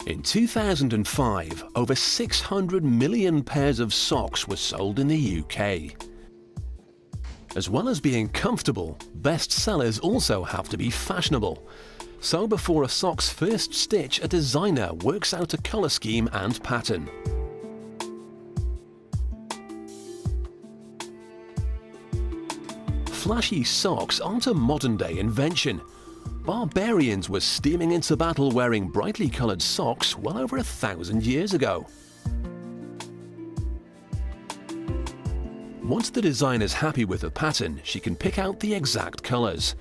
In 2005, over 600 million pairs of socks were sold in the UK. As well as being comfortable, best sellers also have to be fashionable. So before a sock's first stitch, a designer works out a colour scheme and pattern. Flashy socks aren't a modern-day invention. Barbarians were steaming into battle wearing brightly coloured socks well over 1,000 years ago. Once the designer's happy with the pattern, she can pick out the exact colours.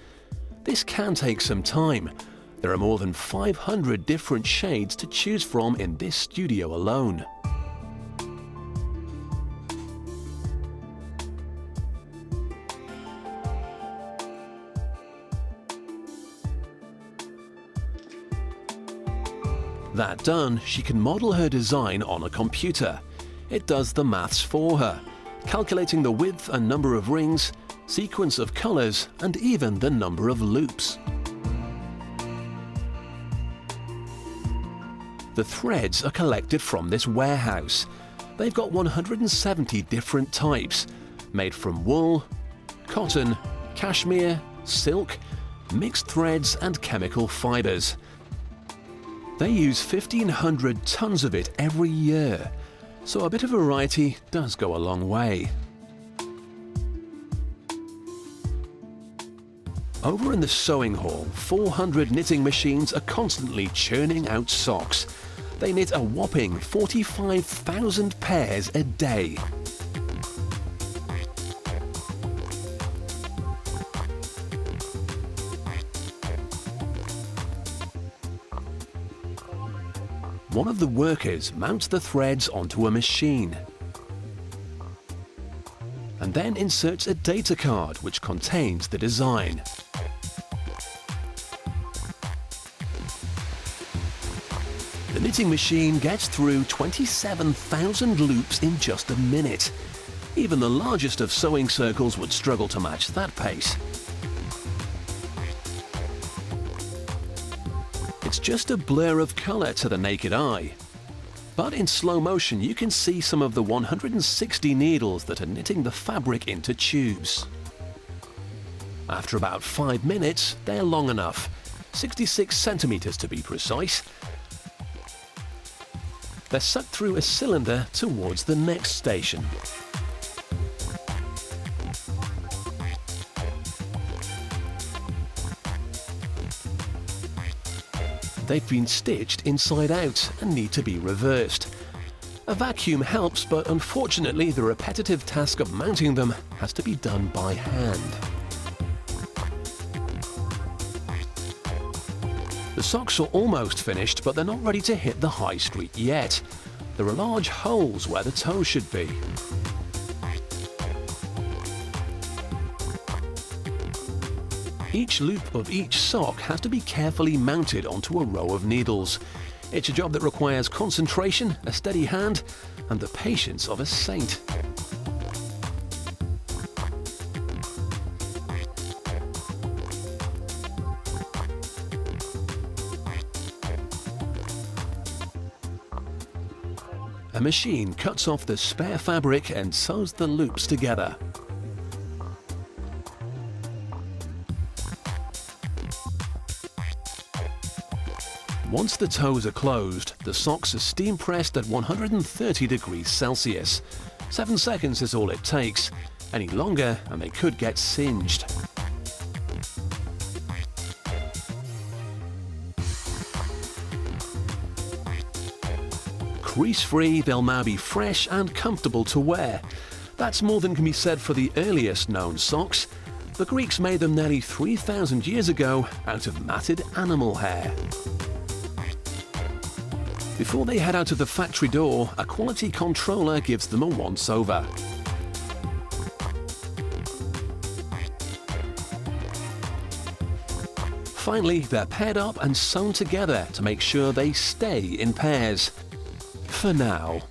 This can take some time. There are more than 500 different shades to choose from in this studio alone. That done, she can model her design on a computer. It does the maths for her, calculating the width and number of rings, sequence of colours, and even the number of loops. The threads are collected from this warehouse. They've got 170 different types, made from wool, cotton, cashmere, silk, mixed threads and chemical fibres. They use 1,500 tons of it every year, so a bit of variety does go a long way. Over in the sewing hall, 400 knitting machines are constantly churning out socks. They knit a whopping 45,000 pairs a day. One of the workers mounts the threads onto a machine and then inserts a data card which contains the design. The knitting machine gets through 27,000 loops in just a minute. Even the largest of sewing circles would struggle to match that pace. It's just a blur of colour to the naked eye. But in slow motion you can see some of the 160 needles that are knitting the fabric into tubes. After about 5 minutes, they're long enough, 66 centimetres to be precise. They're sucked through a cylinder towards the next station. They've been stitched inside out and need to be reversed. A vacuum helps, but unfortunately the repetitive task of mounting them has to be done by hand. The socks are almost finished, but they're not ready to hit the high street yet. There are large holes where the toes should be. Each loop of each sock has to be carefully mounted onto a row of needles. It's a job that requires concentration, a steady hand, and the patience of a saint. A machine cuts off the spare fabric and sews the loops together. Once the toes are closed, the socks are steam pressed at 130 degrees Celsius. 7 seconds is all it takes. Any longer and they could get singed. Crease-free, they'll now be fresh and comfortable to wear. That's more than can be said for the earliest known socks. The Greeks made them nearly 3,000 years ago out of matted animal hair. Before they head out of the factory door, a quality controller gives them a once-over. Finally, they're paired up and sewn together to make sure they stay in pairs. For now.